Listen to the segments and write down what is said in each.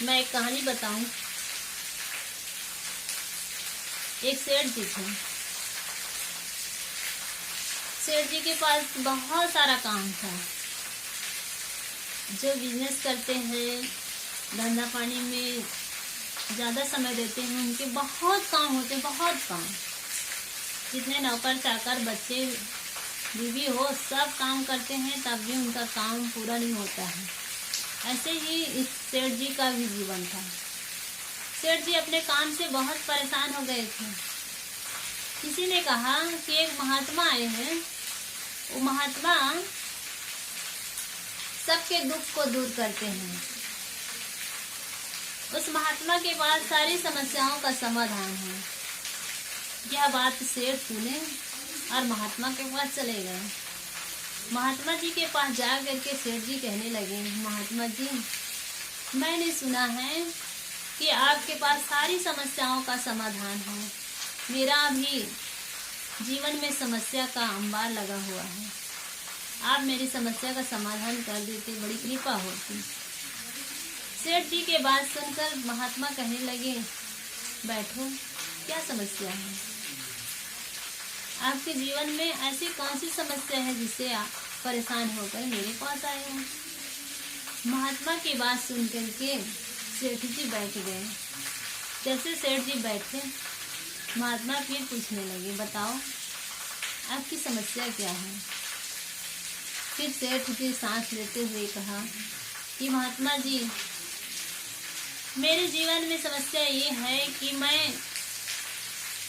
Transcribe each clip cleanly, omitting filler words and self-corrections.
मैं एक कहानी बताऊं। एक सेठ जी थे। सेठ जी के पास बहुत सारा काम था। जो बिजनेस करते हैं, धंधा पानी में ज़्यादा समय देते हैं, उनके बहुत काम होते हैं, बहुत काम। जितने नौकर चाकर बच्चे बीवी हो सब काम करते हैं, तब भी उनका काम पूरा नहीं होता है। ऐसे ही इस सेठ जी का भी जीवन था। सेठ जी अपने काम से बहुत परेशान हो गए थे। किसी ने कहा कि एक महात्मा आए हैं, वो महात्मा सबके दुख को दूर करते हैं। उस महात्मा के पास सारी समस्याओं का समाधान है। यह बात सेठ सुने और महात्मा के पास चले गए। महात्मा जी के पास जा करके सेठ जी कहने लगे, महात्मा जी, मैंने सुना है कि आपके पास सारी समस्याओं का समाधान है। मेरा भी जीवन में समस्या का अंबार लगा हुआ है। आप मेरी समस्या का समाधान कर देते, बड़ी कृपा होती। सेठ जी के बात सुनकर महात्मा कहने लगे, बैठो, क्या समस्या है? आपके जीवन में ऐसी कौन सी समस्या है जिससे आप परेशान होकर मेरे पास आए हो? महात्मा की बात सुन करके सेठ जी बैठ गए। जैसे सेठ जी बैठे, महात्मा फिर पूछने लगे, बताओ आपकी समस्या क्या है? फिर सेठ जी सांस लेते हुए कहा कि महात्मा जी, मेरे जीवन में समस्या ये है कि मैं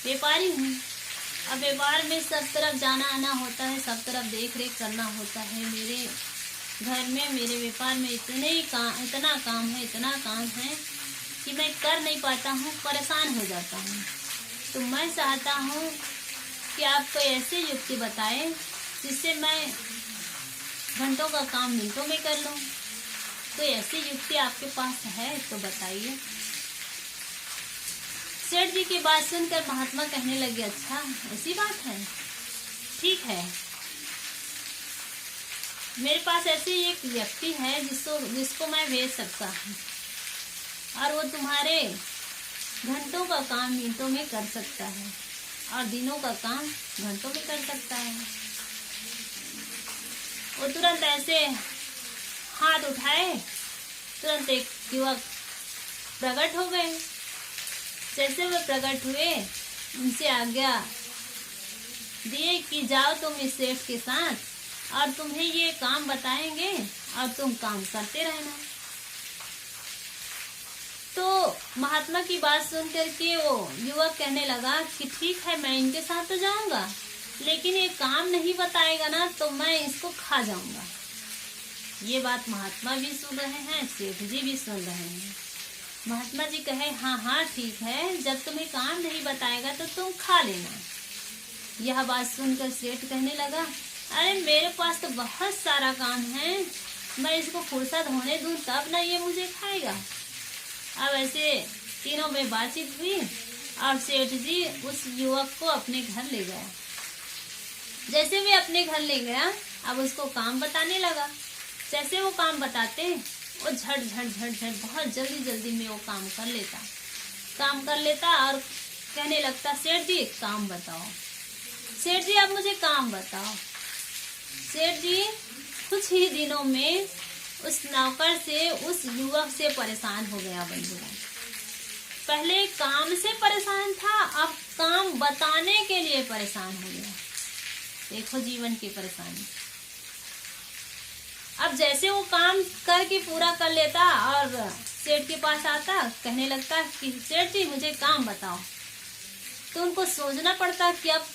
व्यापारी हूँ। अब व्यापार में सब तरफ जाना आना होता है, सब तरफ देख रेख करना होता है। मेरे घर में, मेरे व्यापार में इतना काम है कि मैं कर नहीं पाता हूँ, परेशान हो जाता हूँ। तो मैं चाहता हूँ कि आप कोई ऐसे युक्ति बताएं जिससे मैं घंटों का काम मिनटों में कर लूँ। कोई ऐसी युक्ति आपके पास है तो बताइए। सेठ जी की बात सुनकर महात्मा कहने लगे, अच्छा ऐसी बात है, ठीक है। मेरे पास ऐसी एक व्यक्ति है जिसको मैं भेज सकता हूँ और वो तुम्हारे घंटों का काम मिनटों में कर सकता है और दिनों का काम घंटों में कर सकता है। वो तुरंत ऐसे हाथ उठाए, तुरंत एक युवक प्रकट हो गए। जैसे वे प्रकट हुए, उनसे आज्ञा दिए कि जाओ तुम इस सेठ के साथ और तुम्हें ये काम बताएंगे और तुम काम करते रहना। तो महात्मा की बात सुन करके वो युवक कहने लगा कि ठीक है, मैं इनके साथ तो जाऊंगा, लेकिन ये काम नहीं बताएगा ना तो मैं इसको खा जाऊंगा। ये बात महात्मा भी सुन रहे हैं, सेठ जी भी सुन रहे हैं। महात्मा जी कहे, हाँ हाँ ठीक है, जब तुम्हें काम नहीं बताएगा तो तुम खा लेना। यह बात सुनकर सेठ कहने लगा, अरे मेरे पास तो बहुत सारा काम है, मैं इसको फुर्सत होने दूं तब ना ये मुझे खाएगा। अब ऐसे तीनों में बातचीत हुई और सेठ जी उस युवक को अपने घर ले गया। जैसे वे अपने घर ले गया, अब उसको काम बताने लगा। जैसे वो काम बताते, वो झट बहुत जल्दी में वो काम कर लेता और कहने लगता, सेठ जी काम बताओ, सेठ जी अब मुझे काम बताओ। सेठ जी कुछ ही दिनों में उस नौकर से, उस युवक से परेशान हो गया। बंधुओं, पहले काम से परेशान था, अब काम बताने के लिए परेशान हो गया। देखो जीवन की परेशानी। अब जैसे वो काम करके पूरा कर लेता और सेठ के पास आता, कहने लगता कि सेठ जी मुझे काम बताओ। तो उनको सोचना पड़ता कि अब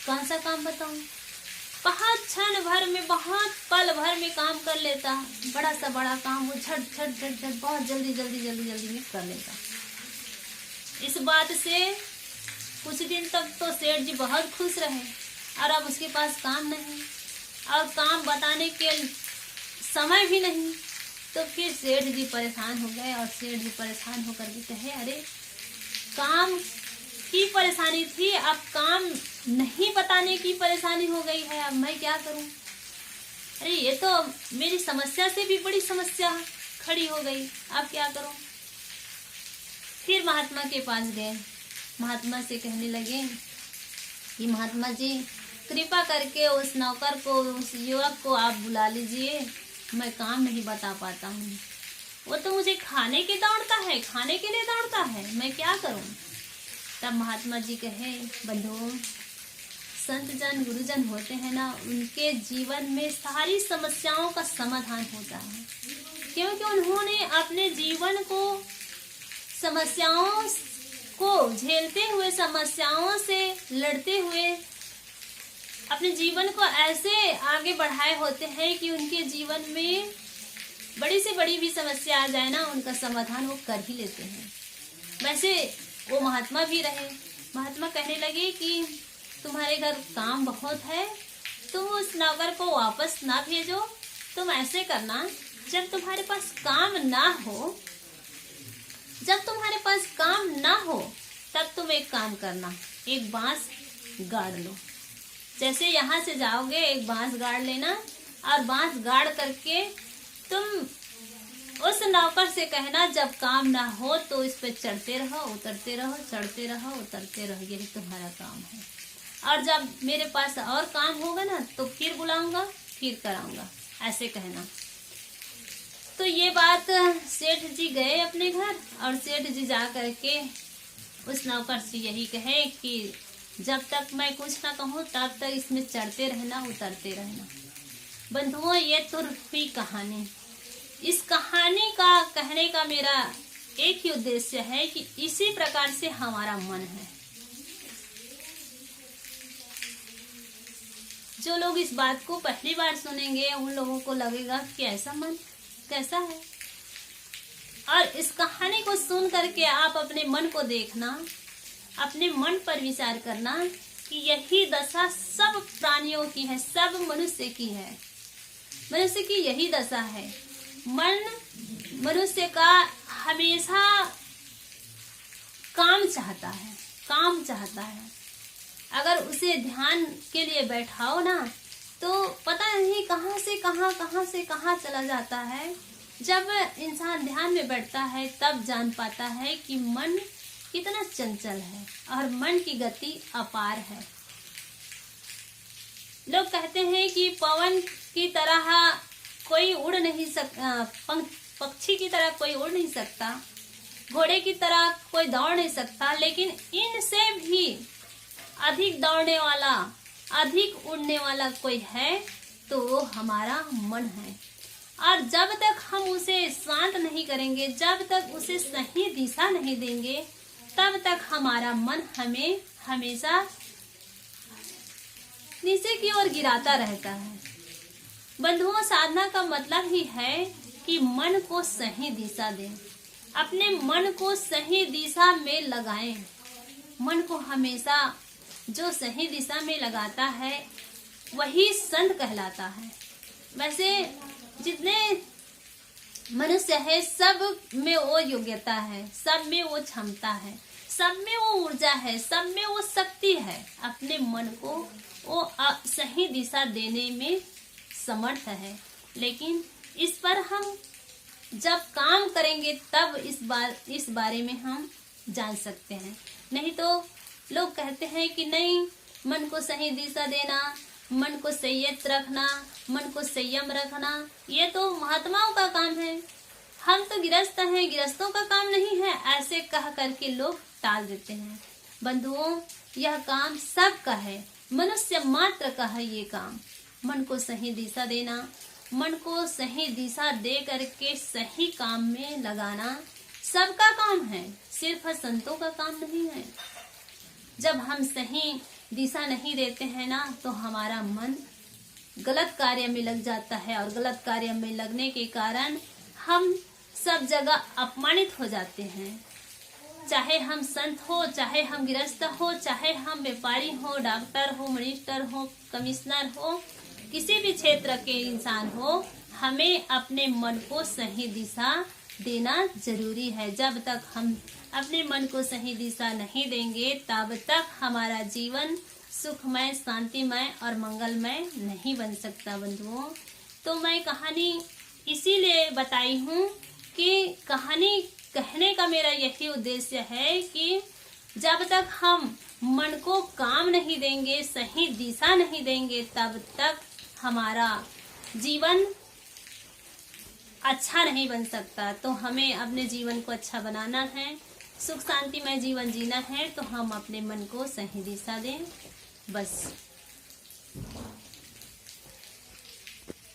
कौन सा काम बताऊं। बहुत क्षण भर में, बहुत पल भर में काम कर लेता। बड़ा सा बड़ा काम वो झट बहुत जल्दी में कर लेता। इस बात से कुछ दिन तक तो सेठ जी बहुत खुश रहे और अब उसके पास काम नहीं और काम बताने के समय भी नहीं। तो फिर सेठ जी परेशान हो गए और सेठ जी परेशान होकर भी कहे, अरे काम की परेशानी थी, अब काम नहीं बताने की परेशानी हो गई है, अब मैं क्या करूं? अरे ये तो मेरी समस्या से भी बड़ी समस्या खड़ी हो गई, अब क्या करूं? फिर महात्मा के पास गए, महात्मा से कहने लगे कि महात्मा जी कृपा करके उस नौकर को, उस युवक को आप बुला लीजिए, मैं काम नहीं बता पाता हूँ। वो तो मुझे खाने के दौड़ता है, खाने के लिए दौड़ता है, मैं क्या करूँ। तब महात्मा जी कहे, बंधु संत जन गुरुजन होते हैं ना, उनके जीवन में सारी समस्याओं का समाधान होता है, क्योंकि उन्होंने अपने जीवन को समस्याओं को झेलते हुए, समस्याओं से लड़ते हुए अपने जीवन को ऐसे आगे बढ़ाए होते हैं कि उनके जीवन में बड़ी से बड़ी भी समस्या आ जाए ना, उनका समाधान वो कर ही लेते हैं। वैसे वो महात्मा भी रहे। महात्मा कहने लगे कि तुम्हारे घर काम बहुत है, तुम उस नौकर को वापस ना भेजो, तुम ऐसे करना, जब तुम्हारे पास काम ना हो, जब तुम्हारे पास काम ना हो तब तुम एक काम करना, एक बांस गाड़ लो। जैसे यहाँ से जाओगे एक बांस गाड़ लेना, और बांस गाड़ करके तुम उस नौकर से कहना जब काम ना हो तो इस पे चढ़ते रहो, उतरते रहो, चढ़ते रहो, उतरते रहो, यही तुम्हारा काम है। और जब मेरे पास और काम होगा ना तो फिर बुलाऊंगा, फिर कराऊंगा, ऐसे कहना। तो ये बात सेठ जी गए अपने घर, और सेठ जी जा करके उस नौकर से यही कहे कि जब तक मैं कुछ ना कहूँ तब तक इसमें चढ़ते रहना, उतरते रहना। बंधुओं, ये तो हुई कहानी। इस कहानी का कहने का मेरा एक ही उद्देश्य है कि इसी प्रकार से हमारा मन है। जो लोग इस बात को पहली बार सुनेंगे उन लोगों को लगेगा कि ऐसा मन कैसा है। और इस कहानी को सुन करके आप अपने मन को देखना, अपने मन पर विचार करना कि यही दशा सब प्राणियों की है, सब मनुष्य की है। मनुष्य की यही दशा है। मन मनुष्य का हमेशा काम चाहता है, काम चाहता है। अगर उसे ध्यान के लिए बैठाओ ना तो पता नहीं कहाँ से कहाँ चला जाता है। जब इंसान ध्यान में बैठता है तब जान पाता है कि मन कितना चंचल है और मन की गति अपार है। लोग कहते हैं कि पवन की तरह कोई उड़ नहीं सकता, पक्षी की तरह कोई उड़ नहीं सकता, घोड़े की तरह कोई दौड़ नहीं सकता, लेकिन इनसे भी अधिक दौड़ने वाला, अधिक उड़ने वाला कोई है तो वो हमारा मन है। और जब तक हम उसे शांत नहीं करेंगे, जब तक उसे सही दिशा नहीं देंगे, तब तक हमारा मन हमें हमेशा नीचे की ओर गिराता रहता है। बंधुओं, साधना का मतलब ही है कि मन को सही दिशा दें, अपने मन को सही दिशा में लगाएं। मन को हमेशा जो सही दिशा में लगाता है वही संत कहलाता है। वैसे जितने मनुष्य है सब में वो योग्यता है, सब में वो क्षमता है, सब में वो ऊर्जा है, सब में वो शक्ति है। अपने मन को वो सही दिशा देने में समर्थ है। लेकिन इस पर हम जब काम करेंगे तब इस बारे में हम जान सकते हैं। नहीं तो लोग कहते हैं कि नहीं, मन को सही दिशा देना, मन को संयत रखना, मन को संयम रखना, ये तो महात्माओं का काम है, हम तो गृहस्थ हैं, गृहस्थों का काम नहीं है, ऐसे कह करके लोग टाल देते हैं। बंधुओं, यह काम सबका है, मनुष्य मात्र का है ये काम। मन को सही दिशा देना, मन को सही दिशा दे करके सही काम में लगाना सबका काम है, सिर्फ संतों का काम नहीं है। जब हम सही दिशा नहीं देते हैं ना तो हमारा मन गलत कार्य में लग जाता है, और गलत कार्य में लगने के कारण हम सब जगह अपमानित हो जाते हैं। चाहे हम संत हो, चाहे हम गृहस्थ हो, चाहे हम व्यापारी हो, डॉक्टर हो, मिनिस्टर हो, कमिश्नर हो, किसी भी क्षेत्र के इंसान हो, हमें अपने मन को सही दिशा देना जरूरी है। जब तक हम अपने मन को सही दिशा नहीं देंगे तब तक हमारा जीवन सुखमय, शांतिमय और मंगलमय नहीं बन सकता। बंधुओं, तो मैं कहानी इसीलिए बताई हूँ कि कहानी कहने का मेरा यही उद्देश्य है कि जब तक हम मन को काम नहीं देंगे, सही दिशा नहीं देंगे, तब तक हमारा जीवन अच्छा नहीं बन सकता। तो हमें अपने जीवन को अच्छा बनाना है, सुख शांति में जीवन जीना है, तो हम अपने मन को सही दिशा दें। बस।